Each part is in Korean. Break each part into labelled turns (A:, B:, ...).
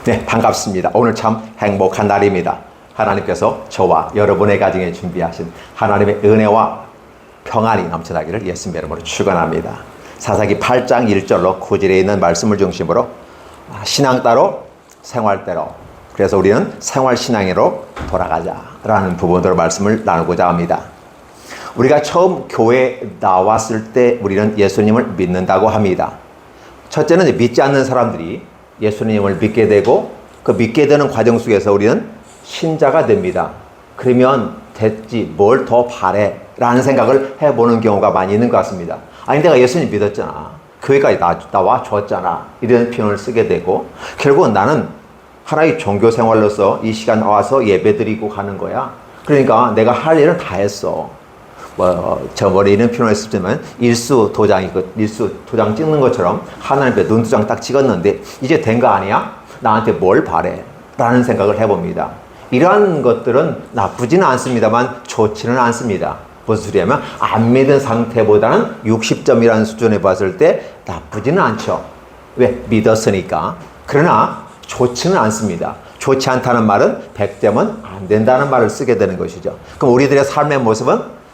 A: 네, 반갑습니다. 오늘 참 행복한 날입니다. 하나님께서 저와 여러분의 가정에 준비하신 하나님의 은혜와 평안이 넘쳐나기를 예수님의 이름으로 축원합니다. 사사기 8장 1절로 9절에 있는 말씀을 중심으로 신앙 따로 생활 따로, 그래서 우리는 생활신앙으로 돌아가자라는 부분으로 말씀을 나누고자 합니다. 우리가 처음 교회에 나왔을 때 우리는 예수님을 믿는다고 합니다. 첫째는 믿지 않는 사람들이 예수님을 믿게 되고, 그 믿게 되는 과정 속에서 우리는 신자가 됩니다. 그러면 됐지, 뭘 더 바래? 라는 생각을 해보는 경우가 많이 있는 것 같습니다. 아니, 내가 예수님 믿었잖아. 교회까지 나와 줬잖아. 이런 표현을 쓰게 되고, 결국은 나는 하나의 종교 생활로서 이 시간 와서 예배 드리고 가는 거야. 그러니까 내가 할 일은 다 했어. 저 머리에 있는 표현을 쓰지만 일수 도장 찍는 것처럼 하나님 앞에 눈두장 딱 찍었는데 이제 된 거 아니야? 나한테 뭘 바래? 라는 생각을 해봅니다. 이러한 것들은 나쁘지는 않습니다만 좋지는 않습니다. 무슨 소리냐면 안 믿은 상태보다는 60점이라는 수준에 봤을 때 나쁘지는 않죠. 왜? 믿었으니까. 그러나 좋지는 않습니다. 좋지 않다는 말은 100점은 안 된다는 말을 쓰게 되는 것이죠. 그럼 우리들의 삶의 모습은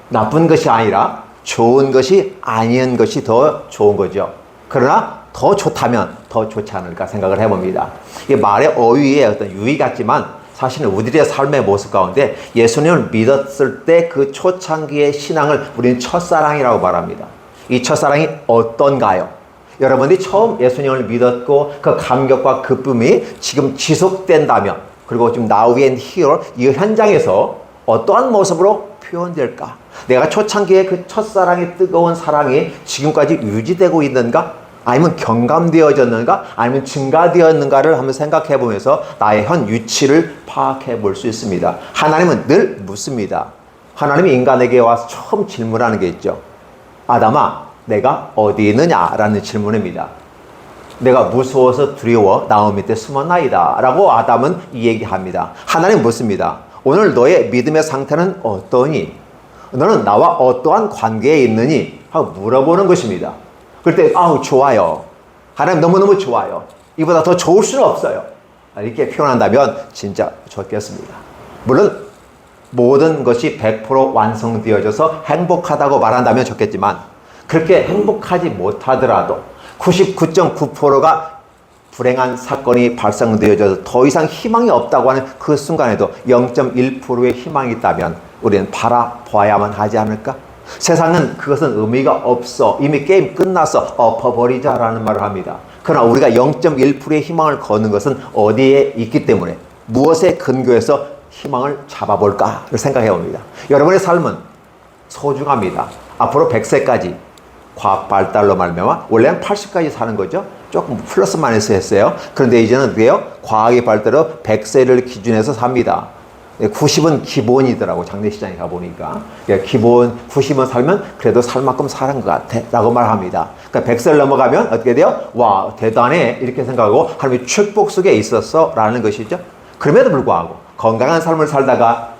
A: 나쁜 것이 아니라 좋은 것이 아닌 것이 더 좋은 거죠. 그러나 더 좋다면 더 좋지 않을까 생각을 해봅니다. 이게 말의 어휘의 어떤 유의 같지만 사실은 우리들의 삶의 모습 가운데 예수님을 믿었을 때 그 초창기의 신앙을 우리는 첫사랑이라고 말합니다. 이 첫사랑이 어떤가요? 여러분들이 처음 예수님을 믿었고 그 감격과 기쁨이 지금 지속된다면, 그리고 지금 Now and Here 이 현장에서 어떠한 모습으로 표현될까? 내가 초창기에 그 첫사랑의 뜨거운 사랑이 지금까지 유지되고 있는가? 아니면 경감되어졌는가? 아니면 증가되었는가를 한번 생각해 보면서 나의 현 위치를 파악해 볼 수 있습니다. 하나님은 늘 묻습니다. 하나님이 인간에게 와서 처음 질문하는 게 있죠. 아담아, 내가 어디 있느냐? 라는 질문입니다. 내가 무서워서 두려워 나무 밑에 숨었나이다 라고 아담은 이 얘기합니다. 하나님 묻습니다. 오늘 너의 믿음의 상태는 어떠니? 너는 나와 어떠한 관계에 있느니? 하고 물어보는 것입니다. 그럴 때 아우 좋아요. 하나님 너무너무 좋아요. 이보다 더 좋을 수는 없어요. 이렇게 표현한다면 진짜 좋겠습니다. 물론 모든 것이 100% 완성되어져서 행복하다고 말한다면 좋겠지만, 그렇게 행복하지 못하더라도 99.9%가 불행한 사건이 발생되어져서 더 이상 희망이 없다고 하는 그 순간에도 0.1%의 희망이 있다면 우리는 바라봐야만 하지 않을까? 세상은 그것은 의미가 없어, 이미 게임 끝났어, 엎어버리자라는 말을 합니다. 그러나 우리가 0.1%의 희망을 거는 것은 어디에 있기 때문에, 무엇에 근거해서 희망을 잡아볼까를 생각해 봅니다. 여러분의 삶은 소중합니다. 앞으로 100세까지 과학 발달로 말미암아 원래는 80까지 사는 거죠. 조금 플러스 마이너스 했어요. 그런데 이제는 그게요, 과학의 발달로 100세를 기준해서 삽니다. 90은 기본이더라고. 장례시장에 가보니까 기본 90은 살면 그래도 살 만큼 사는 것 같아 라고 말합니다. 그러니까 100세를 넘어가면 어떻게 돼요? 와, 대단해, 이렇게 생각하고 하나님의 축복 속에 있었어 라는 것이죠. 그럼에도 불구하고 건강한 삶을 살다가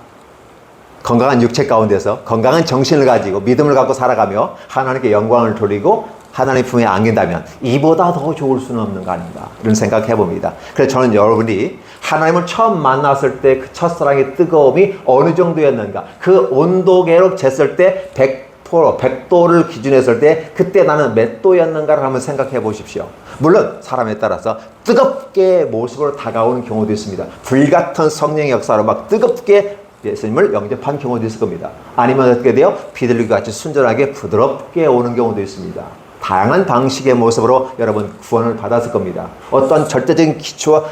A: 건강한 육체 가운데서 건강한 정신을 가지고 믿음을 갖고 살아가며 하나님께 영광을 돌리고 하나님 품에 안긴다면 이보다 더 좋을 수는 없는 거 아닌가, 이런 생각해 봅니다. 그래서 저는 여러분이 하나님을 처음 만났을 때 그 첫사랑의 뜨거움이 어느 정도였는가, 그 온도계로 쟀을 때 100도를 기준했을 때 그때 나는 몇 도였는가를 한번 생각해 보십시오. 물론 사람에 따라서 뜨겁게 모습으로 다가오는 경우도 있습니다. 불같은 성령의 역사로 막 뜨겁게 예수님을 영접한 경우도 있을 겁니다. 아니면 어떻게 돼요? 비둘기 같이 순전하게 부드럽게 오는 경우도 있습니다. 다양한 방식의 모습으로 여러분 구원을 받았을 겁니다. 어떤 절대적인 기초와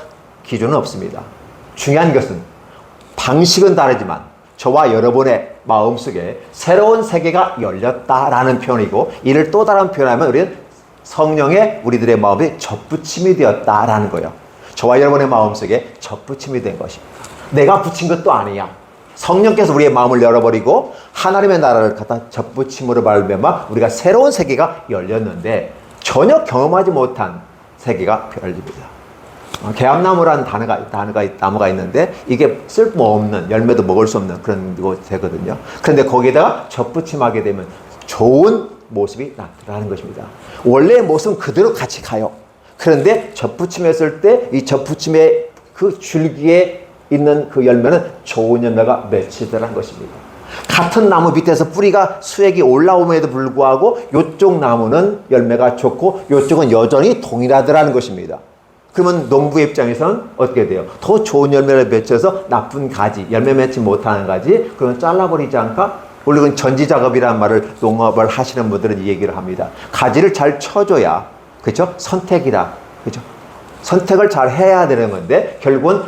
A: 기준은 없습니다. 중요한 것은 방식은 다르지만 저와 여러분의 마음속에 새로운 세계가 열렸다라는 표현이고, 이를 또 다른 표현하면 우리는 성령의 우리들의 마음에 접붙임이 되었다라는 거예요. 저와 여러분의 마음속에 접붙임이 된 것입니다. 내가 붙인 것도 아니야. 성령께서 우리의 마음을 열어버리고 하나님의 나라를 갖다 접붙임으로 말미암아 우리가 새로운 세계가 열렸는데 전혀 경험하지 못한 세계가 열립니다. 개암나무라는 나무가 있는데 이게 쓸모없는, 열매도 먹을 수 없는 그런 거 되거든요. 그런데 거기에다가 접붙임하게 되면 좋은 모습이 나타나는 것입니다. 원래의 모습은 그대로 같이 가요. 그런데 접붙임했을 때 이 접붙임의 그 줄기에 있는 그 열매는 좋은 열매가 맺히더라는 것입니다. 같은 나무 밑에서 뿌리가 수액이 올라옴에도 불구하고 이쪽 나무는 열매가 좋고 이쪽은 여전히 동일하더라는 것입니다. 그러면 농부의 입장에서는 어떻게 돼요? 더 좋은 열매를 맺혀서 나쁜 가지, 열매 맺지 못하는 가지, 그러면 잘라버리지 않을까? 물론 전지작업이라는 말을 농업을 하시는 분들은 이 얘기를 합니다. 가지를 잘 쳐줘야, 그죠? 선택이다. 그죠? 선택을 잘 해야 되는 건데, 결국은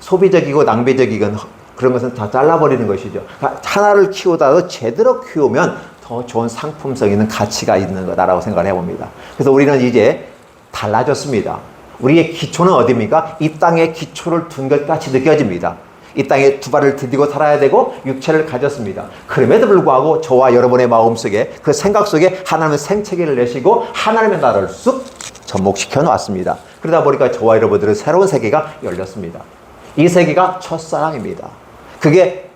A: 소비적이고 낭비적이건 그런 것은 다 잘라버리는 것이죠. 하나를 키우다도 제대로 키우면 더 좋은 상품성 있는 가치가 있는 거다라고 생각을 해봅니다. 그래서 우리는 이제 달라졌습니다. 우리의 기초는 어디입니까? 이 땅에 기초를 둔 것 같이 느껴집니다. 이 땅에 두 발을 디디고 살아야 되고 육체를 가졌습니다. 그럼에도 불구하고 저와 여러분의 마음속에 그 생각 속에 하나님은 생체계를 내시고 하나님의 나라를 쑥 접목시켜 놨습니다. 그러다 보니까 저와 여러분들은 새로운 세계가 열렸습니다. 이 세계가 첫사랑입니다. 그게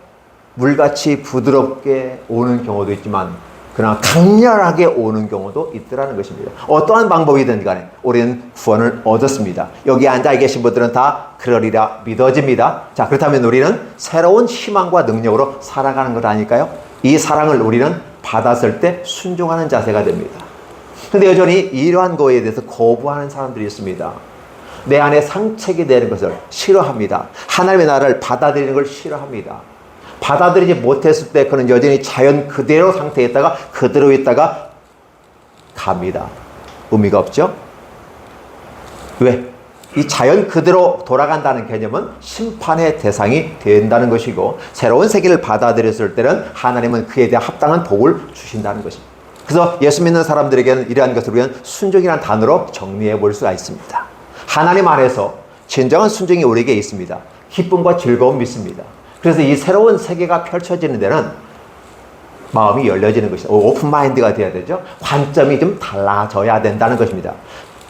A: 물같이 부드럽게 오는 경우도 있지만 그러나 강렬하게 오는 경우도 있더라는 것입니다. 어떠한 방법이든 간에 우리는 구원을 얻었습니다. 여기 앉아 계신 분들은 다 그러리라 믿어집니다. 자, 그렇다면 우리는 새로운 희망과 능력으로 살아가는 것 아닐까요? 이 사랑을 우리는 받았을 때 순종하는 자세가 됩니다. 근데 여전히 이러한 거에 대해서 거부하는 사람들이 있습니다. 내 안에 상책이 되는 것을 싫어합니다. 하나님의 나라를 받아들이는 걸 싫어합니다. 받아들이지 못했을 때 그는 여전히 자연 그대로 상태에 있다가 그대로 있다가 갑니다. 의미가 없죠? 왜? 이 자연 그대로 돌아간다는 개념은 심판의 대상이 된다는 것이고 새로운 세계를 받아들였을 때는 하나님은 그에 대한 합당한 복을 주신다는 것입니다. 그래서 예수 믿는 사람들에게는 이러한 것을 우리는 순종이라는 단어로 정리해 볼 수가 있습니다. 하나님 안에서 진정한 순종이 우리에게 있습니다. 기쁨과 즐거움이 있습니다. 그래서 이 새로운 세계가 펼쳐지는 데는 마음이 열려지는 것이다. 오픈 마인드가 돼야 되죠. 관점이 좀 달라져야 된다는 것입니다.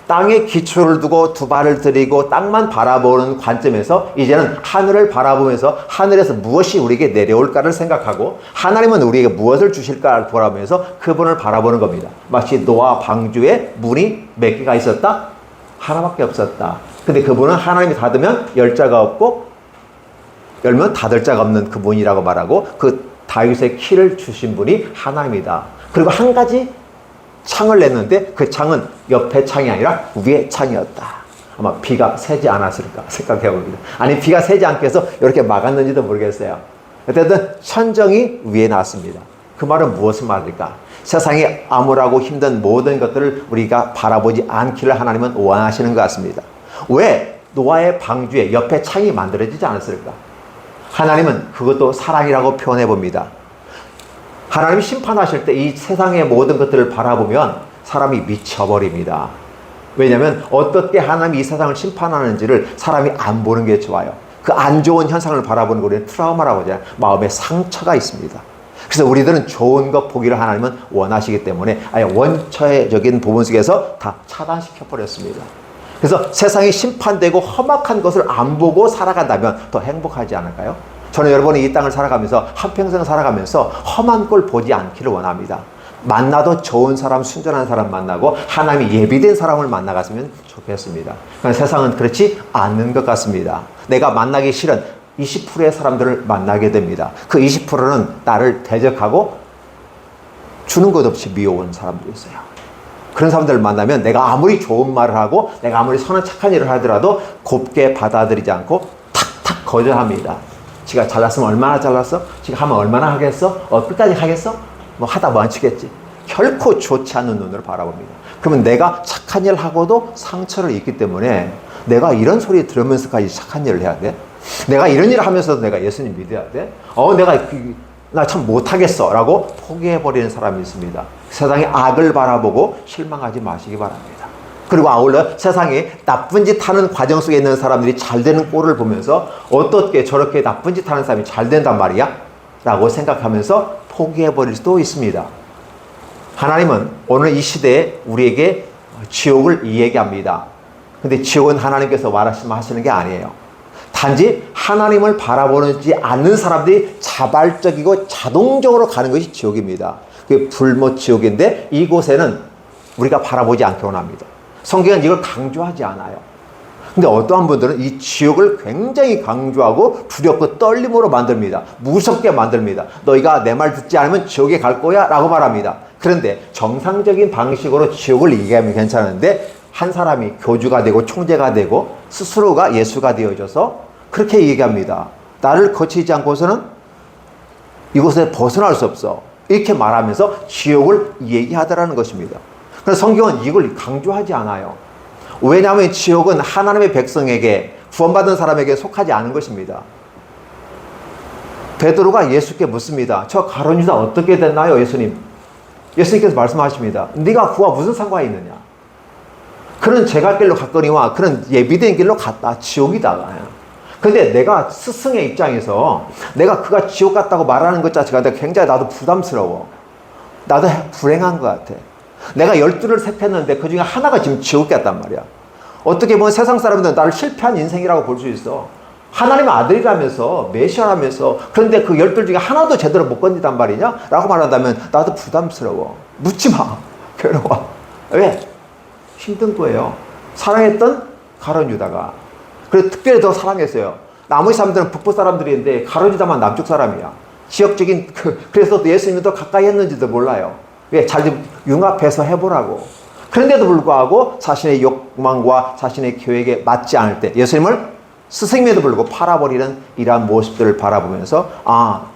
A: 땅에 기초를 두고 두 발을 들이고 땅만 바라보는 관점에서 이제는 하늘을 바라보면서 하늘에서 무엇이 우리에게 내려올까를 생각하고 하나님은 우리에게 무엇을 주실까를 바라보면서 그분을 바라보는 겁니다. 마치 노아 방주에 문이 몇 개가 있었다? 하나밖에 없었다. 근데 그분은 하나님이 닫으면 열 자가 없고 열면 닫을 자가 없는 그 문이라고 말하고 그 다윗의 키를 주신 분이 하나님이다. 그리고 한 가지 창을 냈는데 그 창은 옆에 창이 아니라 위에 창이었다. 아마 비가 새지 않았을까 생각해 봅니다. 아니 비가 새지 않게 해서 이렇게 막았는지도 모르겠어요. 어쨌든 천정이 위에 나왔습니다. 그 말은 무엇을 말할까? 세상에 암울하고 힘든 모든 것들을 우리가 바라보지 않기를 하나님은 원하시는 것 같습니다. 왜 노아의 방주에 옆에 창이 만들어지지 않았을까? 하나님은 그것도 사랑이라고 표현해 봅니다. 하나님이 심판하실 때 이 세상의 모든 것들을 바라보면 사람이 미쳐버립니다. 왜냐하면 어떻게 하나님이 이 세상을 심판하는지를 사람이 안 보는 게 좋아요. 그 안 좋은 현상을 바라보는 거 우리는 트라우마라고 하잖아요. 마음에 상처가 있습니다. 그래서 우리들은 좋은 것 보기를 하나님은 원하시기 때문에 아예 원초적인 부분 속에서 다 차단시켜 버렸습니다. 그래서 세상이 심판되고 험악한 것을 안 보고 살아간다면 더 행복하지 않을까요? 저는 여러분이 이 땅을 살아가면서 한평생 살아가면서 험한 꼴 보지 않기를 원합니다. 만나도 좋은 사람, 순전한 사람 만나고 하나님이 예비된 사람을 만나갔으면 좋겠습니다. 그러나 세상은 그렇지 않는 것 같습니다. 내가 만나기 싫은 20%의 사람들을 만나게 됩니다. 그 20%는 나를 대적하고 주는 것 없이 미워온 사람도 있어요. 그런 사람들을 만나면 내가 아무리 좋은 말을 하고 내가 아무리 선한 착한 일을 하더라도 곱게 받아들이지 않고 탁탁 거절합니다. 지가 잘났으면 얼마나 잘났어? 지가 하면 얼마나 하겠어? 끝까지 하겠어? 뭐 하다 멈추겠지. 결코 좋지 않는 눈으로 바라봅니다. 그러면 내가 착한 일을 하고도 상처를 입기 때문에 내가 이런 소리 들으면서까지 착한 일을 해야 돼? 내가 이런 일을 하면서도 내가 예수님 믿어야 돼? 나 참 못하겠어 라고 포기해버리는 사람이 있습니다. 세상의 악을 바라보고 실망하지 마시기 바랍니다. 그리고 아울러 세상에 나쁜 짓 하는 과정 속에 있는 사람들이 잘 되는 꼴을 보면서 어떻게 저렇게 나쁜 짓 하는 사람이 잘 된단 말이야? 라고 생각하면서 포기해버릴 수도 있습니다. 하나님은 오늘 이 시대에 우리에게 지옥을 이야기합니다. 근데 지옥은 하나님께서 말씀하시는 게 아니에요. 단지 하나님을 바라보지 않는 사람들이 자발적이고 자동적으로 가는 것이 지옥입니다. 그게 불못 지옥인데 이곳에는 우리가 바라보지 않기 원합니다. 성경은 이걸 강조하지 않아요. 근데 어떠한 분들은 이 지옥을 굉장히 강조하고 두렵고 떨림으로 만듭니다. 무섭게 만듭니다. 너희가 내 말 듣지 않으면 지옥에 갈 거야 라고 말합니다. 그런데 정상적인 방식으로 지옥을 얘기하면 괜찮은데 한 사람이 교주가 되고 총재가 되고 스스로가 예수가 되어져서 그렇게 얘기합니다. 나를 거치지 않고서는 이곳에 벗어날 수 없어. 이렇게 말하면서 지옥을 얘기하더라는 것입니다. 그래서 성경은 이걸 강조하지 않아요. 왜냐하면 지옥은 하나님의 백성에게 구원받은 사람에게 속하지 않은 것입니다. 베드로가 예수께 묻습니다. 저 가룟 유다 어떻게 됐나요, 예수님? 예수님께서 말씀하십니다. 네가 그와 무슨 상관이 있느냐? 그는 제갈 길로 갔거니와 그는 예비된 길로 갔다. 지옥이다. 근데 내가 스승의 입장에서 내가 그가 지옥 갔다고 말하는 것 자체가 굉장히 나도 부담스러워. 나도 불행한 것 같아. 내가 12를 택했는데 그 중에 하나가 지금 지옥 갔단 말이야. 어떻게 보면 세상 사람들은 나를 실패한 인생이라고 볼 수 있어. 하나님의 아들이라면서 메시아라면서 그런데 그 12 중에 하나도 제대로 못 건디단 말이냐? 라고 말한다면 나도 부담스러워. 묻지 마. 괴로워. 왜? 힘든 거예요. 사랑했던 가룟 유다가. 그래서 특별히 더 사랑했어요. 나머지 사람들은 북부 사람들인데 가룟 유다만 남쪽 사람이야. 지역적인 그래서 예수님이 더 가까이 했는지도 몰라요. 왜? 잘 좀 융합해서 해보라고. 그런데도 불구하고 자신의 욕망과 자신의 계획에 맞지 않을 때 예수님을 스승임에도 불구하고 팔아버리는 이러한 모습들을 바라보면서 아,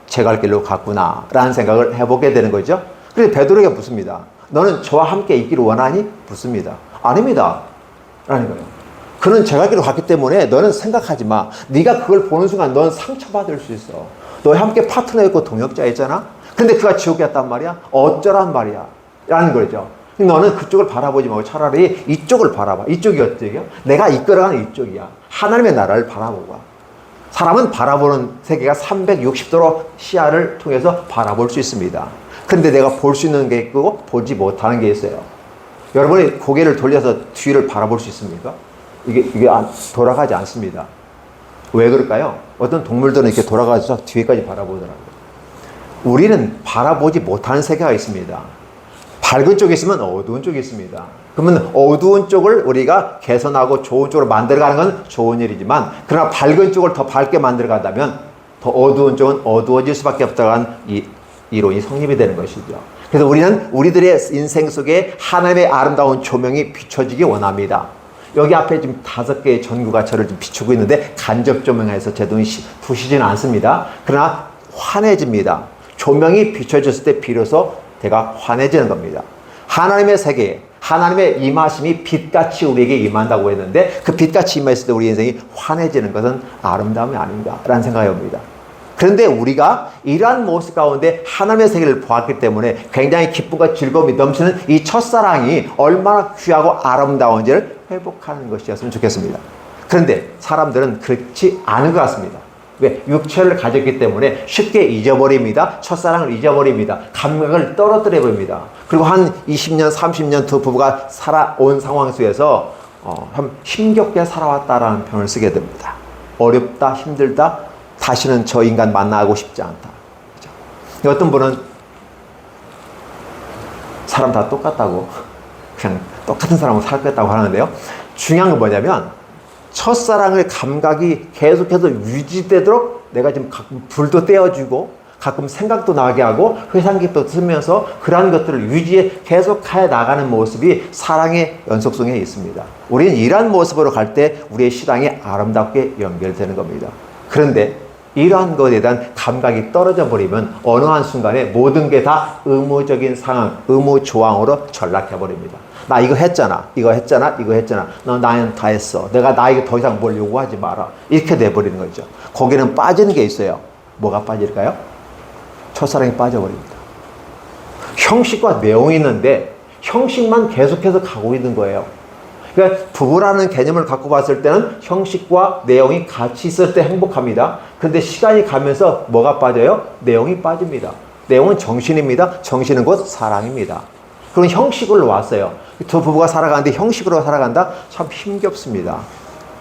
A: 제 갈 길로 갔구나 라는 생각을 해보게 되는 거죠. 그래서 베드로에게 묻습니다. 너는 저와 함께 있기를 원하니? 묻습니다. 아닙니다. 라는 거예요. 그는 제 갈 길로 갔기 때문에 너는 생각하지 마. 네가 그걸 보는 순간 넌 상처받을 수 있어. 너와 함께 파트너였고 동역자였잖아. 근데 그가 지옥에 갔단 말이야? 어쩌란 말이야? 라는 거죠. 너는 그쪽을 바라보지 말고 차라리 이쪽을 바라봐. 이쪽이 어떻게요? 내가 이끌어가는 이쪽이야. 하나님의 나라를 바라보고. 사람은 바라보는 세계가 360도로 시야를 통해서 바라볼 수 있습니다. 근데 내가 볼 수 있는 게 있고 보지 못하는 게 있어요. 여러분이 고개를 돌려서 뒤를 바라볼 수 있습니까? 이게 돌아가지 않습니다. 왜 그럴까요? 어떤 동물들은 이렇게 돌아가서 뒤에까지 바라보더라고요. 우리는 바라보지 못하는 세계가 있습니다. 밝은 쪽이 있으면 어두운 쪽이 있습니다. 그러면 어두운 쪽을 우리가 개선하고 좋은 쪽으로 만들어가는 건 좋은 일이지만 그러나 밝은 쪽을 더 밝게 만들어간다면 더 어두운 쪽은 어두워질 수밖에 없다는 이 이론이 성립이 되는 것이죠. 그래서 우리는 우리들의 인생 속에 하나님의 아름다운 조명이 비춰지기 원합니다. 여기 앞에 지금 5개의 전구가 저를 좀 비추고 있는데 간접 조명해서 제 눈이 부시지는 않습니다. 그러나 환해집니다. 조명이 비춰졌을 때 비로소 내가 환해지는 겁니다. 하나님의 세계에 하나님의 임하심이 빛같이 우리에게 임한다고 했는데 그 빛같이 임했을 때 우리 인생이 환해지는 것은 아름다움이 아닌가 라는 생각이 옵니다. 그런데 우리가 이러한 모습 가운데 하나님의 세계를 보았기 때문에 굉장히 기쁨과 즐거움이 넘치는 이 첫사랑이 얼마나 귀하고 아름다운지를 회복하는 것이었으면 좋겠습니다. 그런데 사람들은 그렇지 않은 것 같습니다. 왜? 육체를 가졌기 때문에 쉽게 잊어버립니다. 첫사랑을 잊어버립니다. 감각을 떨어뜨려 버립니다. 그리고 한 20년, 30년 두 부부가 살아온 상황 속에서 참 힘겹게 살아왔다라는 표현을 쓰게 됩니다. 어렵다, 힘들다, 다시는 저 인간 만나고 싶지 않다. 그렇죠? 어떤 분은 사람 다 똑같다고 그냥 똑같은 사람하고 살겠다고 하는데요. 중요한 건 뭐냐면 첫사랑의 감각이 계속해서 유지되도록 내가 지금 가끔 불도 떼어주고 가끔 생각도 나게 하고 회상기도 쓰면서 그러한 것들을 유지해 계속해 나가는 모습이 사랑의 연속성에 있습니다. 우리는 이러한 모습으로 갈 때 우리의 신앙이 아름답게 연결되는 겁니다. 그런데 이러한 것에 대한 감각이 떨어져 버리면 어느 한순간에 모든 게 다 의무적인 상황, 의무 조항으로 전락해 버립니다. 나 이거 했잖아. 너 나한테 다 했어. 내가 나에게 더 이상 뭘 요구하지 마라. 이렇게 돼버리는 거죠. 거기는 빠지는 게 있어요. 뭐가 빠질까요? 첫사랑이 빠져버립니다. 형식과 내용이 있는데 형식만 계속해서 가고 있는 거예요. 그러니까 부부라는 개념을 갖고 봤을 때는 형식과 내용이 같이 있을 때 행복합니다. 그런데 시간이 가면서 뭐가 빠져요? 내용이 빠집니다. 내용은 정신입니다. 정신은 곧 사랑입니다. 그런 형식으로 왔어요. 두 부부가 살아가는데 형식으로 살아간다? 참 힘겹습니다.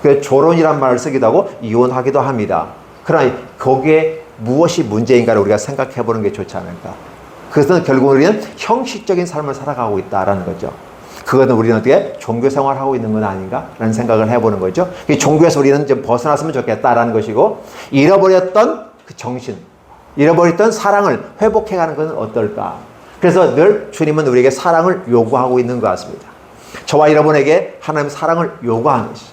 A: 그래서 조론이란 말을 쓰기도 하고 이혼하기도 합니다. 그러나 거기에 무엇이 문제인가를 우리가 생각해 보는 게 좋지 않을까. 그래서 결국 우리는 형식적인 삶을 살아가고 있다라는 거죠. 그거는 우리는 어떻게 종교 생활하고 있는 건 아닌가라는 생각을 해보는 거죠. 이 종교에서 우리는 좀 벗어났으면 좋겠다라는 것이고, 잃어버렸던 그 정신, 잃어버렸던 사랑을 회복해가는 것은 어떨까. 그래서 늘 주님은 우리에게 사랑을 요구하고 있는 것 같습니다. 저와 여러분에게 하나님의 사랑을 요구하는 것이죠.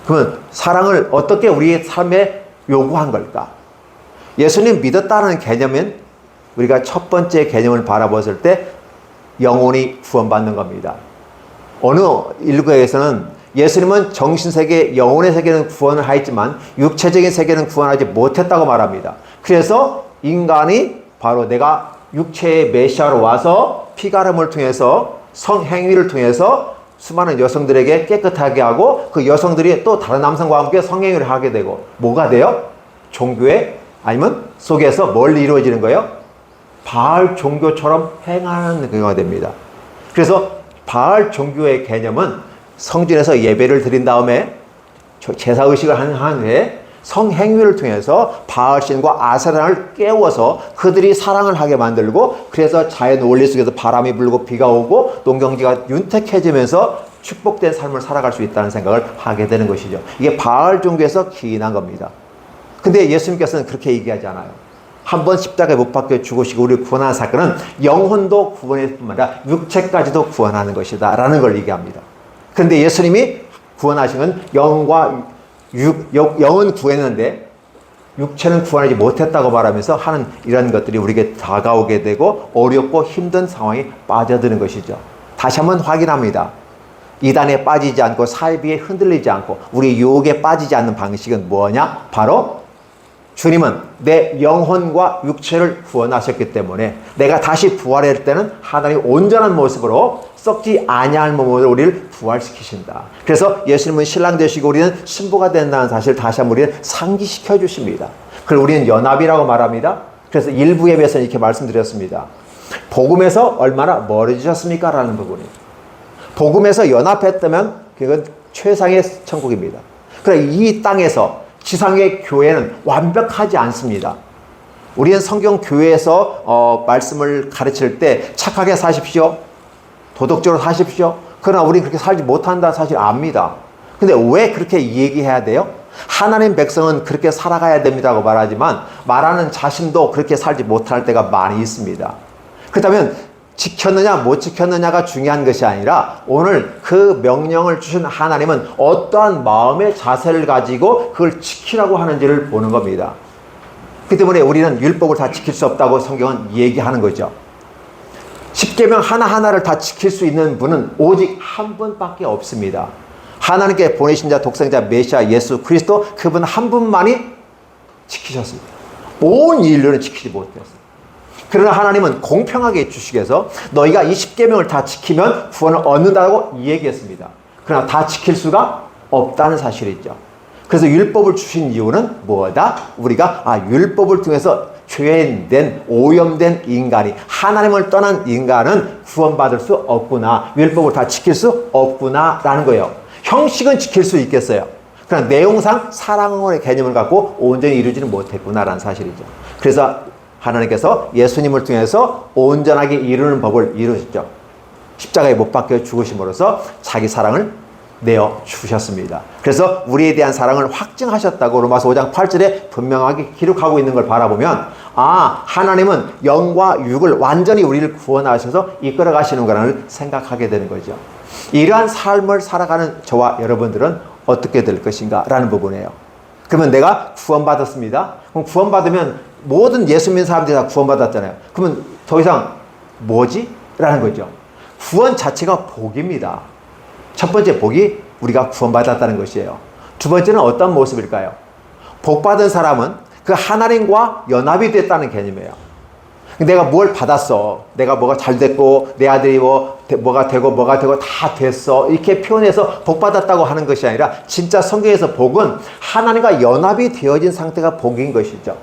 A: 그러면 사랑을 어떻게 우리의 삶에 요구한 걸까? 예수님 믿었다는 개념은 우리가 첫 번째 개념을 바라봤을 때 영혼이 구원받는 겁니다. 어느 일부에서는 예수님은 정신세계, 영혼의 세계는 구원을 하였지만 육체적인 세계는 구원하지 못했다고 말합니다. 그래서 인간이 바로 내가 육체의 메시아로 와서 피가름을 통해서 성행위를 통해서 수많은 여성들에게 깨끗하게 하고 그 여성들이 또 다른 남성과 함께 성행위를 하게 되고 뭐가 돼요? 종교의 아니면 속에서 뭘 이루어지는 거예요? 바알 종교처럼 행하는 경우가 됩니다. 그래서 바알 종교의 개념은 성전에서 예배를 드린 다음에 제사의식을 한 후에 성행위를 통해서 바알신과 아세라를 깨워서 그들이 사랑을 하게 만들고, 그래서 자연 원리 속에서 바람이 불고 비가 오고 농경지가 윤택해지면서 축복된 삶을 살아갈 수 있다는 생각을 하게 되는 것이죠. 이게 바알 종교에서 기인한 겁니다. 근데 예수님께서는 그렇게 얘기하지 않아요. 한 번 십자가에 못 박혀 죽으시고 우리를 구원한 사건은 영혼도 구원할 뿐만 아니라 육체까지도 구원하는 것이다 라는 걸 얘기합니다. 그런데 예수님이 구원하신 건 영은 구했는데 육체는 구원하지 못했다고 말하면서 하는 이런 것들이 우리에게 다가오게 되고 어렵고 힘든 상황에 빠져드는 것이죠. 다시 한번 확인합니다. 이단에 빠지지 않고 사이비에 흔들리지 않고 우리 유혹에 빠지지 않는 방식은 뭐냐? 바로 주님은 내 영혼과 육체를 구원하셨기 때문에 내가 다시 부활할 때는 하나님 온전한 모습으로 썩지 아니할 몸으로 우리를 부활시키신다. 그래서 예수님은 신랑 되시고 우리는 신부가 된다는 사실을 다시 한번 우리는 상기시켜 주십니다. 그걸 우리는 연합이라고 말합니다. 그래서 일부 예배에서 이렇게 말씀드렸습니다. 복음에서 얼마나 멀어지셨습니까? 라는 부분이에요. 복음에서 연합했다면 그건 최상의 천국입니다. 그러나 이 땅에서 지상의 교회는 완벽하지 않습니다. 우리는 성경 교회에서 말씀을 가르칠 때 착하게 사십시오. 도덕적으로 사십시오. 그러나 우리는 그렇게 살지 못한다 사실 압니다. 근데 왜 그렇게 얘기해야 돼요? 하나님 백성은 그렇게 살아가야 됩니다라고 말하지만 말하는 자신도 그렇게 살지 못할 때가 많이 있습니다. 그렇다면 지켰느냐 못 지켰느냐가 중요한 것이 아니라 오늘 그 명령을 주신 하나님은 어떠한 마음의 자세를 가지고 그걸 지키라고 하는지를 보는 겁니다. 그 때문에 우리는 율법을 다 지킬 수 없다고 성경은 얘기하는 거죠. 십계명 하나하나를 다 지킬 수 있는 분은 오직 한 분밖에 없습니다. 하나님께 보내신 자 독생자 메시아 예수 그리스도, 그분 한 분만이 지키셨습니다. 온 인류는 지키지 못했어요. 그러나 하나님은 공평하게 주시기 위해서 너희가 이 십계명을 다 지키면 구원을 얻는다고 얘기했습니다. 그러나 다 지킬 수가 없다는 사실이죠. 그래서 율법을 주신 이유는 뭐다? 우리가 율법을 통해서 죄인된 오염된 인간이, 하나님을 떠난 인간은 구원받을 수 없구나, 율법을 다 지킬 수 없구나 라는 거예요. 형식은 지킬 수 있겠어요. 그러나 내용상 사랑의 개념을 갖고 온전히 이루지는 못했구나라는 사실이죠. 그래서 하나님께서 예수님을 통해서 온전하게 이루는 법을 이루셨죠. 십자가에 못 박혀 죽으심으로써 자기 사랑을 내어 주셨습니다. 그래서 우리에 대한 사랑을 확증하셨다고 로마서 5장 8절에 분명하게 기록하고 있는 걸 바라보면 하나님은 영과 육을 완전히 우리를 구원하셔서 이끌어 가시는 거라는 생각하게 되는 거죠. 이러한 삶을 살아가는 저와 여러분들은 어떻게 될 것인가 라는 부분이에요. 그러면 내가 구원받았습니다. 그럼 구원받으면 모든 예수 믿는 사람들이 다 구원받았잖아요. 그러면 더 이상 뭐지? 라는 거죠. 구원 자체가 복입니다. 첫 번째 복이 우리가 구원받았다는 것이에요. 두 번째는 어떤 모습일까요? 복받은 사람은 그 하나님과 연합이 됐다는 개념이에요. 내가 뭘 받았어. 내가 뭐가 잘 됐고 내 아들이 뭐가 되고 다 됐어. 이렇게 표현해서 복받았다고 하는 것이 아니라 진짜 성경에서 복은 하나님과 연합이 되어진 상태가 복인 것이죠.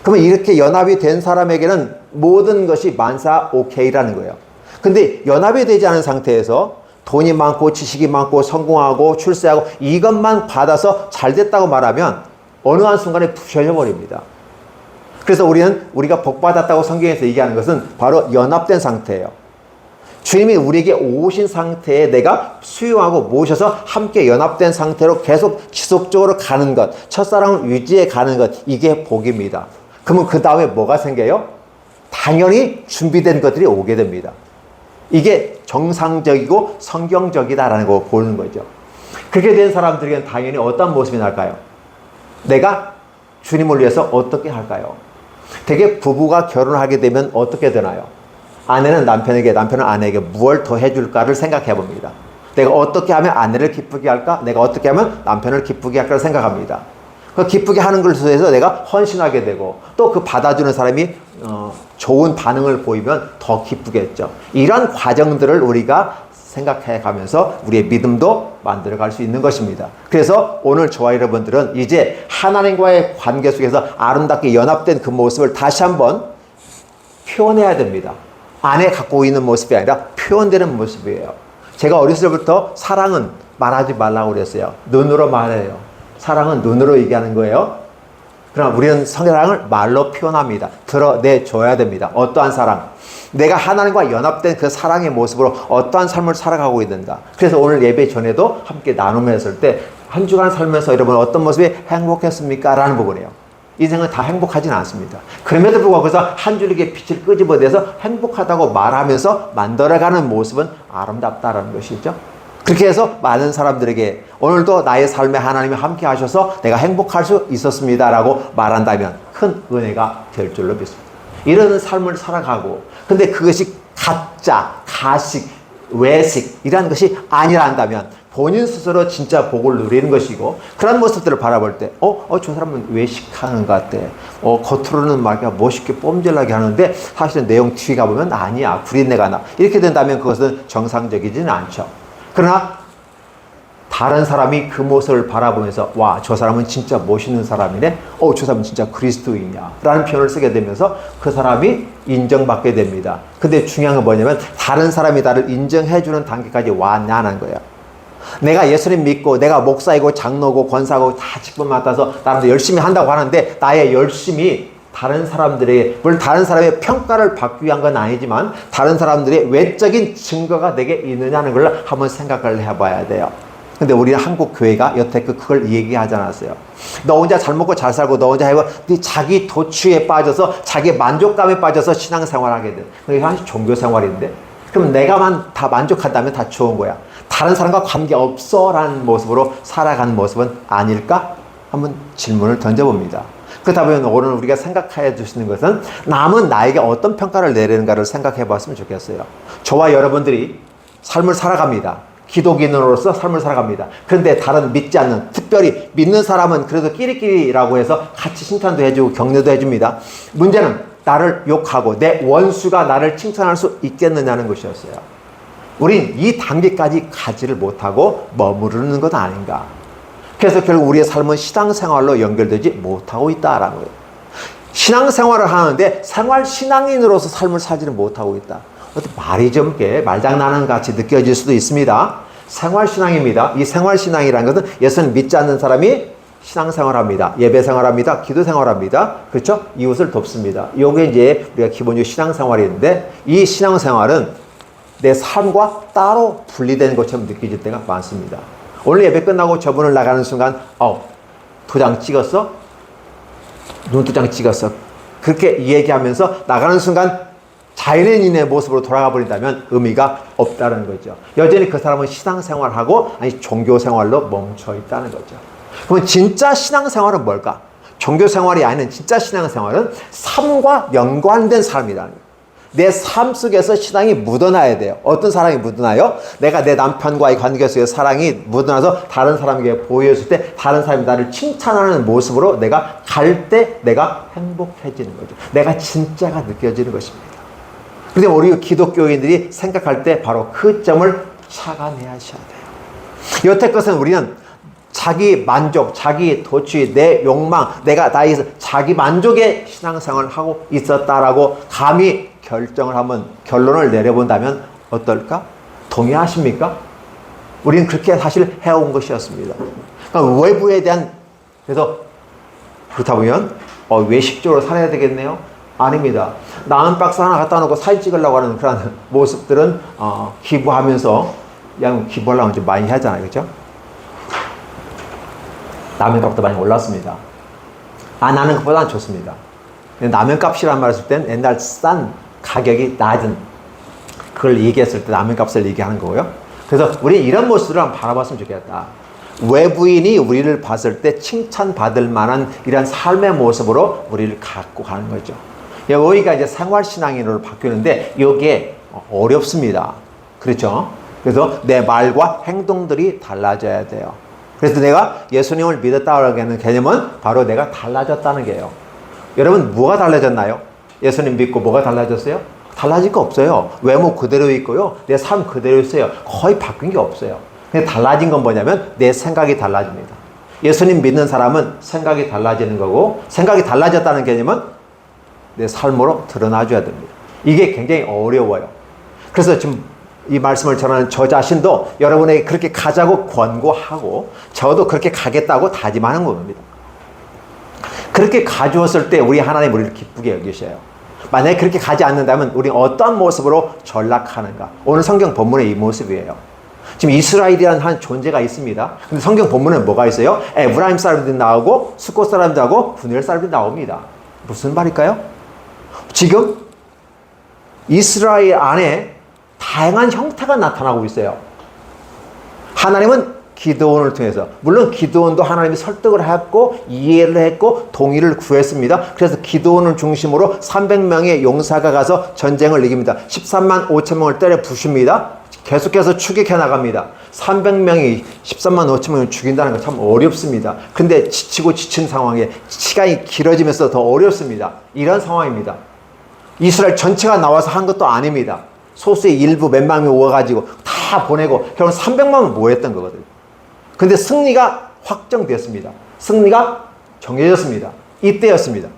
A: 그러면 이렇게 연합이 된 사람에게는 모든 것이 만사 오케이라는 거예요. 근데 연합이 되지 않은 상태에서 돈이 많고 지식이 많고 성공하고 출세하고 이것만 받아서 잘 됐다고 말하면 어느 한순간에 부셔져 버립니다. 그래서 우리가 복받았다고 성경에서 얘기하는 것은 바로 연합된 상태예요. 주님이 우리에게 오신 상태에 내가 수용하고 모셔서 함께 연합된 상태로 계속 지속적으로 가는 것, 첫사랑을 유지해 가는 것, 이게 복입니다. 그러면 그 다음에 뭐가 생겨요? 당연히 준비된 것들이 오게 됩니다. 이게 정상적이고 성경적이다라는 거 보는 거죠. 그렇게 된 사람들에게는 당연히 어떤 모습이 날까요? 내가 주님을 위해서 어떻게 할까요? 되게 부부가 결혼하게 되면 어떻게 되나요? 아내는 남편에게, 남편은 아내에게 무엇을 더 해줄까를 생각해 봅니다. 내가 어떻게 하면 아내를 기쁘게 할까? 내가 어떻게 하면 남편을 기쁘게 할까를 생각합니다. 그 기쁘게 하는 것을 위해서 내가 헌신하게 되고, 또 그 받아주는 사람이 좋은 반응을 보이면 더 기쁘겠죠. 이런 과정들을 우리가 생각해 가면서 우리의 믿음도 만들어 갈 수 있는 것입니다. 그래서 오늘 저와 여러분들은 이제 하나님과의 관계 속에서 아름답게 연합된 그 모습을 다시 한번 표현해야 됩니다. 안에 갖고 있는 모습이 아니라 표현되는 모습이에요. 제가 어렸을 때부터 사랑은 말하지 말라고 그랬어요. 눈으로 말해요. 사랑은 눈으로 얘기하는 거예요. 그러나 우리는 사랑을 말로 표현합니다. 드러내줘야 됩니다. 어떠한 사랑? 내가 하나님과 연합된 그 사랑의 모습으로 어떠한 삶을 살아가고 있는가. 그래서 오늘 예배 전에도 함께 나눔했을 때 한 주간 살면서 여러분 어떤 모습이 행복했습니까? 라는 부분이에요. 인생은 다 행복하진 않습니다. 그럼에도 불구하고 그래서 한 줄기의 빛을 끄집어내서 행복하다고 말하면서 만들어가는 모습은 아름답다라는 것이죠. 그렇게 해서 많은 사람들에게 오늘도 나의 삶에 하나님이 함께 하셔서 내가 행복할 수 있었습니다라고 말한다면 큰 은혜가 될 줄로 믿습니다. 이런 삶을 살아가고, 근데 그것이 가짜, 가식, 외식 이런 것이 아니라 한다면 본인 스스로 진짜 복을 누리는 것이고, 그런 모습들을 바라볼 때 저 사람은 외식하는 것 같아. 겉으로는 말이야 멋있게 뽐질나게 하는데 사실은 내용 뒤에 가보면 아니야, 구린내가 나. 이렇게 된다면 그것은 정상적이지는 않죠. 그러나 다른 사람이 그 모습을 바라보면서 와, 저 사람은 진짜 멋있는 사람이네. 저 사람은 진짜 그리스도인이야 라는 표현을 쓰게 되면서 그 사람이 인정받게 됩니다. 근데 중요한 건 뭐냐면 다른 사람이 나를 인정해주는 단계까지 왔냐는 거예요. 내가 예수님 믿고 내가 목사이고 장로고 권사고 다 직분 맡아서 나름대로 열심히 한다고 하는데 나의 열심이 다른 사람들에게, 물론 다른 사람의 평가를 받기 위한 건 아니지만 다른 사람들의 외적인 증거가 내게 있느냐는 걸 한번 생각을 해봐야 돼요. 근데 우리는 한국 교회가 여태껏 그걸 얘기하지 않았어요. 너 혼자 잘 먹고 잘 살고 너 혼자 해고 네 자기 도취에 빠져서 자기 만족감에 빠져서 신앙생활하게 돼. 그게 사실 종교생활인데, 그럼 내가만 다 만족한다면 다 좋은 거야. 다른 사람과 관계없어 라는 모습으로 살아가는 모습은 아닐까? 한번 질문을 던져봅니다. 그렇다 보면 오늘 우리가 생각해 주시는 것은 남은 나에게 어떤 평가를 내리는가를 생각해 봤으면 좋겠어요. 저와 여러분들이 삶을 살아갑니다. 기독인으로서 삶을 살아갑니다. 그런데 다른 믿지 않는, 특별히 믿는 사람은 그래도 끼리끼리라고 해서 같이 칭찬도 해주고 격려도 해줍니다. 문제는 나를 욕하고 내 원수가 나를 칭찬할 수 있겠느냐는 것이었어요. 우린 이 단계까지 가지를 못하고 머무르는 것 아닌가. 그래서 결국 우리의 삶은 신앙생활로 연결되지 못하고 있다라는 거예요. 신앙생활을 하는데 생활신앙인으로서 삶을 살지는 못하고 있다. 말이 좀 말장난은 같이 느껴질 수도 있습니다. 생활신앙입니다. 이 생활신앙이라는 것은 예수는 믿지 않는 사람이 신앙생활합니다. 예배생활합니다. 기도생활합니다. 그렇죠? 이웃을 돕습니다. 이게 이제 우리가 기본적으로 신앙생활인데, 이 신앙생활은 내 삶과 따로 분리되는 것처럼 느껴질 때가 많습니다. 오늘 예배 끝나고 저분을 나가는 순간 도장 찍었어? 눈도장 찍었어? 그렇게 얘기하면서 나가는 순간 자연인의 모습으로 돌아가 버린다면 의미가 없다는 거죠. 여전히 그 사람은 신앙생활하고 아니 종교생활로 멈춰 있다는 거죠. 그러면 진짜 신앙생활은 뭘까? 종교생활이 아닌 진짜 신앙생활은 삶과 연관된 삶이라는 거예요. 내 삶 속에서 신앙이 묻어나야 돼요. 어떤 사랑이 묻어나요? 내가 내 남편과의 관계 속에 사랑이 묻어나서 다른 사람에게 보여줄 때 다른 사람이 나를 칭찬하는 모습으로 내가 갈 때 내가 행복해지는 거죠. 내가 진짜가 느껴지는 것입니다. 그런데 우리 기독교인들이 생각할 때 바로 그 점을 착안해야 하셔야 돼요. 여태껏은 우리는 자기 만족, 자기 도취, 내 욕망, 내가 나에서 자기 만족의 신앙생활을 하고 있었다라고 감히 결정을 한번 결론을 내려본다면 어떨까? 동의하십니까? 우리는 그렇게 사실 해온 것이었습니다. 그러니까 외부에 대한, 그래서 그렇다 보면 외식적으로 살아야 되겠네요. 아닙니다. 라면 박스 하나 갖다 놓고 사진 찍으려고 하는 그런 모습들은 기부하면서 그냥 기부하려면 좀 많이 하잖아요. 그렇죠? 라면 값도 많이 올랐습니다. 안 하는 것보다는 좋습니다. 라면 값이란 말을 쓸 때는 옛날 싼 가격이 낮은 그걸 얘기했을 때 라면 값을 얘기하는 거고요. 그래서 우리 이런 모습을 한번 바라봤으면 좋겠다. 외부인이 우리를 봤을 때 칭찬받을 만한 이런 삶의 모습으로 우리를 갖고 가는 거죠. 여기가 이제 생활신앙인으로 바뀌는데 이게 어렵습니다. 그렇죠? 그래서 내 말과 행동들이 달라져야 돼요. 그래서 내가 예수님을 믿었다고 하는 개념은 바로 내가 달라졌다는 게요. 여러분 뭐가 달라졌나요? 예수님 믿고 뭐가 달라졌어요? 달라질 거 없어요. 외모 그대로 있고요. 내 삶 그대로 있어요. 거의 바뀐 게 없어요. 근데 달라진 건 뭐냐면 내 생각이 달라집니다. 예수님 믿는 사람은 생각이 달라지는 거고 생각이 달라졌다는 개념은 내 삶으로 드러나줘야 됩니다. 이게 굉장히 어려워요. 그래서 지금 이 말씀을 전하는 저 자신도 여러분에게 그렇게 가자고 권고하고 저도 그렇게 가겠다고 다짐하는 겁니다. 그렇게 가주었을 때 우리 하나님 우리를 기쁘게 여기셔요. 만약에 그렇게 가지 않는다면 우리는 어떤 모습으로 전락하는가? 오늘 성경 본문의 이 모습이에요. 지금 이스라엘이라는 한 존재가 있습니다. 근데 성경 본문에 뭐가 있어요? 에브라임 사람들이 나오고 수꽃 사람들이 나오고 분열 사람들이 나옵니다. 무슨 말일까요? 지금 이스라엘 안에 다양한 형태가 나타나고 있어요. 하나님은 기드온을 통해서, 물론 기드온도 하나님이 설득을 했고 이해를 했고 동의를 구했습니다. 그래서 기드온을 중심으로 300명의 용사가 가서 전쟁을 이깁니다. 13만 5천 명을 때려 부숩니다. 계속해서 추격해 나갑니다. 300명이 13만 5천 명을 죽인다는 건 참 어렵습니다. 근데 지치고 지친 상황에 시간이 길어지면서 더 어렵습니다. 이런 상황입니다. 이스라엘 전체가 나와서 한 것도 아닙니다. 소수의 일부 몇만 명 모아가지고 다 보내고 결국 300만은 모였던 거거든요. 근데 승리가 확정됐습니다. 승리가 정해졌습니다. 이때였습니다.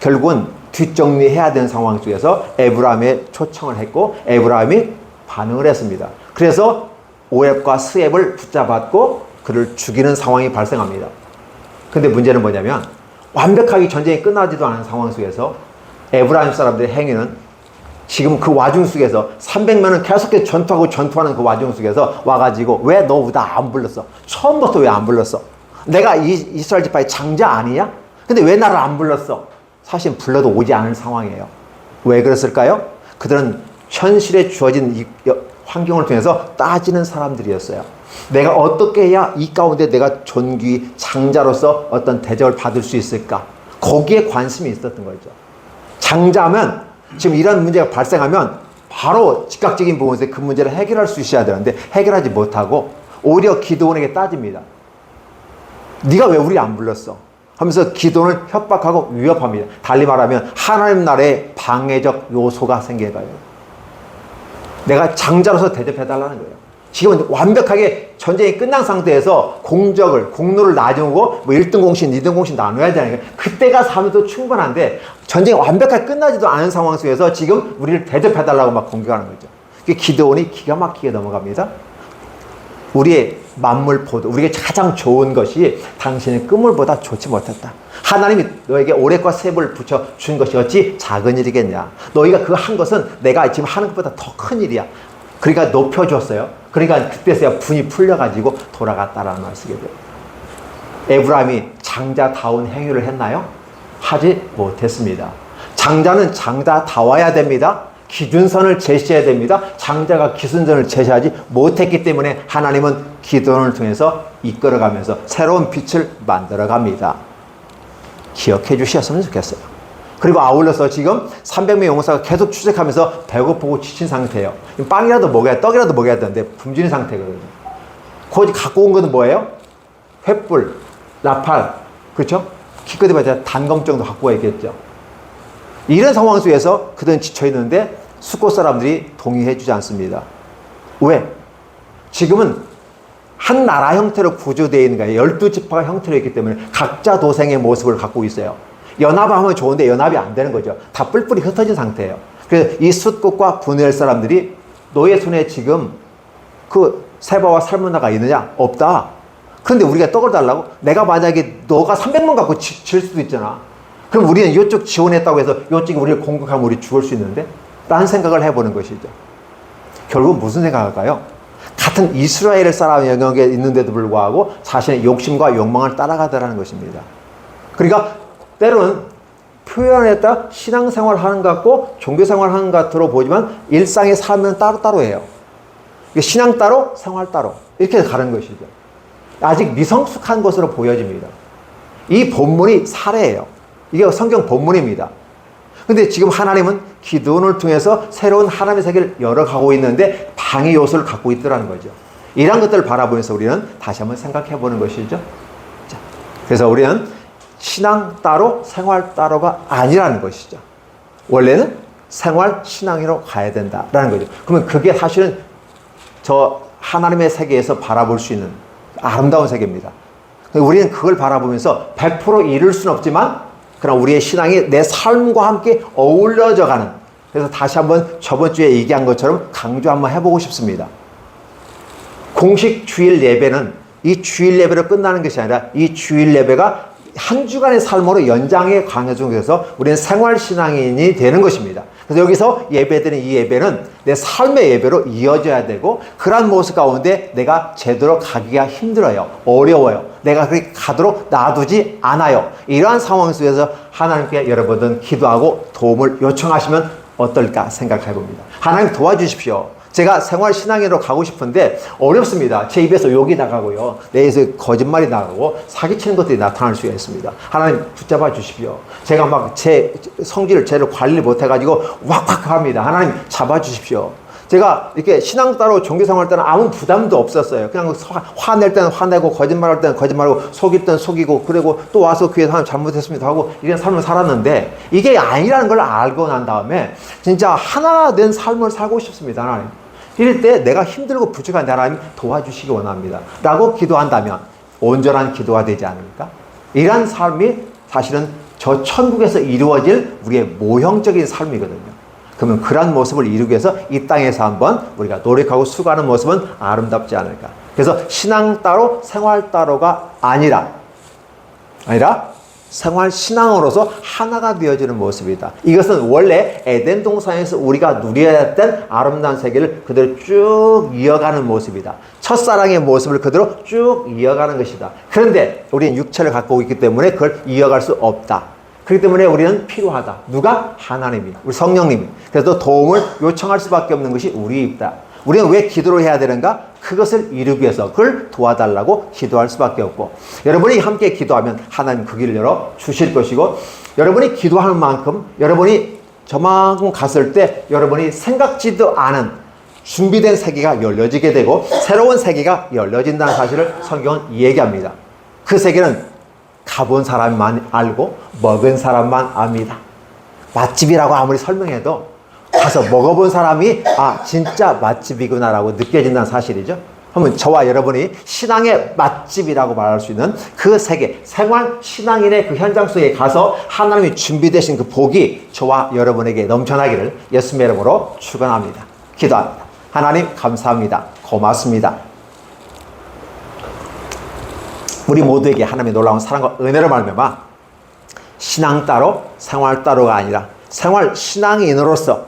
A: 결국은 뒷정리해야 되는 상황 속에서 에브라임에 초청을 했고 에브라임이 반응을 했습니다. 그래서 오렙과 스웹을 붙잡았고 그를 죽이는 상황이 발생합니다. 근데 문제는 뭐냐면 완벽하게 전쟁이 끝나지도 않은 상황 속에서 에브라임 사람들의 행위는 지금 그 와중 속에서 300명은 계속해서 전투하는 그 와중 속에서 와가지고 왜 너 나 안 불렀어? 처음부터 왜 안 불렀어? 내가 이스라엘 지파의 장자 아니냐? 근데 왜 나를 안 불렀어? 사실 불러도 오지 않을 상황이에요. 왜 그랬을까요? 그들은 현실에 주어진 이 환경을 통해서 따지는 사람들이었어요. 내가 어떻게 해야 이 가운데 내가 존귀 장자로서 어떤 대접을 받을 수 있을까? 거기에 관심이 있었던 거죠. 장자면 지금 이런 문제가 발생하면 바로 즉각적인 부분에서 그 문제를 해결할 수 있어야 되는데 해결하지 못하고 오히려 기드온에게 따집니다. 네가 왜 우리 안 불렀어? 하면서 기드온을 협박하고 위협합니다. 달리 말하면 하나님 나라의 방해적 요소가 생겨가요. 내가 장자로서 대접해달라는 거예요. 지금은 완벽하게 전쟁이 끝난 상태에서 공로를 나누고 뭐 1등 공신, 2등 공신 나눠야 되니까 그때가 삶도 충분한데 전쟁이 완벽하게 끝나지도 않은 상황 속에서 지금 우리를 대접해달라고 막 공격하는 거죠. 기드온이 기가 막히게 넘어갑니다. 우리의 만물보다 우리에게 가장 좋은 것이 당신의 그물보다 좋지 못했다. 하나님이 너에게 오렙과 스웹을 붙여 준 것이 어찌 작은 일이겠냐. 너희가 그 한 것은 내가 지금 하는 것보다 더 큰 일이야. 그러니까 높여줬어요. 그러니까 그때서야 분이 풀려가지고 돌아갔다라는 말을 쓰게 돼요. 에브라임이 장자다운 행위를 했나요? 하지 못했습니다. 장자는 장자다워야 됩니다. 기준선을 제시해야 됩니다. 장자가 기준선을 제시하지 못했기 때문에 하나님은 기드온을 통해서 이끌어가면서 새로운 빛을 만들어갑니다. 기억해 주셨으면 좋겠어요. 그리고 아울러서 지금 300명의 용사가 계속 추적하면서 배고프고 지친 상태예요. 빵이라도 먹어야, 떡이라도 먹어야 되는데 굶주린 상태거든요. 거기 갖고 온 것은 뭐예요? 횃불, 나팔, 그렇죠? 기껏 해봐야 단검 정도 갖고 와야겠죠. 이런 상황 속에서 그들은 지쳐있는데 수꽃 사람들이 동의해 주지 않습니다. 왜? 지금은 한 나라 형태로 구조되어 있는 거예요. 12지파가 형태로 있기 때문에 각자 도생의 모습을 갖고 있어요. 연합하면 좋은데 연합이 안 되는 거죠. 다 뿔뿔이 흩어진 상태예요. 그래서 이 숫꽃과 분열 사람들이 너의 손에 지금 그 세바와 살문나가 있느냐? 없다. 그런데 우리가 떡을 달라고? 내가 만약에 너가 300만 갖고 질 수도 있잖아. 그럼 우리는 이쪽 지원했다고 해서 이쪽이 우리를 공격하면 우리 죽을 수 있는데? 라는 생각을 해보는 것이죠. 결국 무슨 생각할까요? 같은 이스라엘 사람 영역에 있는데도 불구하고 자신의 욕심과 욕망을 따라가더라는 것입니다. 그러니까 때로는 표현에 따라 신앙생활 하는 것 같고 종교생활 하는 것 같으로 보지만 일상의 삶은 따로따로 해요. 신앙 따로 생활 따로 이렇게 가는 것이죠. 아직 미성숙한 것으로 보여집니다. 이 본문이 사례예요. 이게 성경 본문입니다. 근데 지금 하나님은 기드온을 통해서 새로운 하나님의 세계를 열어가고 있는데 방해 요소를 갖고 있더라는 거죠. 이런 것들을 바라보면서 우리는 다시 한번 생각해 보는 것이죠. 자, 그래서 우리는 신앙 따로 생활 따로가 아니라는 것이죠. 원래는 생활 신앙으로 가야 된다라는 거죠. 그러면 그게 사실은 저 하나님의 세계에서 바라볼 수 있는 아름다운 세계입니다. 우리는 그걸 바라보면서 100% 이룰 수는 없지만 그러나 우리의 신앙이 내 삶과 함께 어울려져 가는, 그래서 다시 한번 저번 주에 얘기한 것처럼 강조 한번 해보고 싶습니다. 공식 주일 예배는 이 주일 예배로 끝나는 것이 아니라 이 주일 예배가 한 주간의 삶으로 연장의 강요 중에서 우리는 생활신앙인이 되는 것입니다. 그래서 여기서 예배드리는 이 예배는 내 삶의 예배로 이어져야 되고, 그러한 모습 가운데 내가 제대로 가기가 힘들어요. 어려워요. 내가 그렇게 가도록 놔두지 않아요. 이러한 상황 속에서 하나님께 여러분들은 기도하고 도움을 요청하시면 어떨까 생각해 봅니다. 하나님 도와주십시오. 제가 생활신앙으로 가고 싶은데 어렵습니다. 제 입에서 욕이 나가고요, 내 입에서 거짓말이 나가고 사기치는 것들이 나타날 수가 있습니다. 하나님 붙잡아 주십시오. 제가 막 제 성질을 제대로 관리 못해가지고 왁왁 합니다. 하나님 잡아주십시오. 제가 이렇게 신앙 따로 종교생활 때는 아무 부담도 없었어요. 그냥 화낼 때는 화내고 거짓말할 때는 거짓말하고 속일 때는 속이고, 그리고 또 와서 교회에서 하나님 잘못했습니다 하고 이런 삶을 살았는데, 이게 아니라는 걸 알고 난 다음에 진짜 하나 된 삶을 살고 싶습니다. 하나님, 이럴 때 내가 힘들고 부족한데 하나님 도와주시기 원합니다 라고 기도한다면 온전한 기도가 되지 않을까? 이러한 삶이 사실은 저 천국에서 이루어질 우리의 모형적인 삶이거든요. 그러면 그러한 모습을 이루기 위해서 이 땅에서 한번 우리가 노력하고 수고하는 모습은 아름답지 않을까. 그래서 신앙 따로 생활 따로가 아니라 생활 신앙으로서 하나가 되어지는 모습이다. 이것은 원래 에덴 동산에서 우리가 누려야 했던 아름다운 세계를 그대로 쭉 이어가는 모습이다. 첫사랑의 모습을 그대로 쭉 이어가는 것이다. 그런데 우리는 육체를 갖고 있기 때문에 그걸 이어갈 수 없다. 그렇기 때문에 우리는 필요하다. 누가? 하나님이, 우리 성령님이. 그래서 도움을 요청할 수밖에 없는 것이 우리입니다. 우리는 왜 기도를 해야 되는가? 그것을 이루기 위해서 그걸 도와달라고 기도할 수밖에 없고, 여러분이 함께 기도하면 하나님 그 길을 열어 주실 것이고, 여러분이 기도하는 만큼 여러분이 저만큼 갔을 때 여러분이 생각지도 않은 준비된 세계가 열려지게 되고 새로운 세계가 열려진다는 사실을 성경은 얘기합니다. 그 세계는 가본 사람만 알고 먹은 사람만 압니다. 맛집이라고 아무리 설명해도 가서 먹어본 사람이 진짜 맛집이구나라고 느껴진다는 사실이죠. 그러면 저와 여러분이 신앙의 맛집이라고 말할 수 있는 그 세계, 생활 신앙인의 그 현장 속에 가서 하나님이 준비되신 그 복이 저와 여러분에게 넘쳐나기를 예수님의 이름으로 축원합니다. 기도합니다. 하나님 감사합니다. 고맙습니다. 우리 모두에게 하나님의 놀라운 사랑과 은혜를 말미암아 신앙 따로 생활 따로가 아니라 생활 신앙인으로서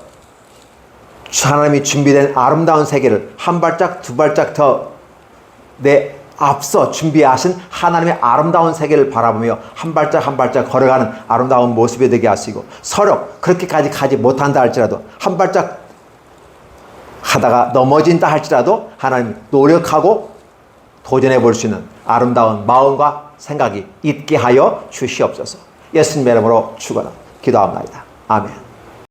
A: 하나님이 준비된 아름다운 세계를 한 발짝 두 발짝 더 내 앞서 준비하신 하나님의 아름다운 세계를 바라보며 한 발짝 한 발짝 걸어가는 아름다운 모습이 되게 하시고, 서로 그렇게까지 가지 못한다 할지라도 한 발짝 하다가 넘어진다 할지라도 하나님 노력하고 도전해 볼 수 있는 아름다운 마음과 생각이 있게 하여 주시옵소서. 예수님의 이름으로 축원합니다. 기도합니다. 아멘.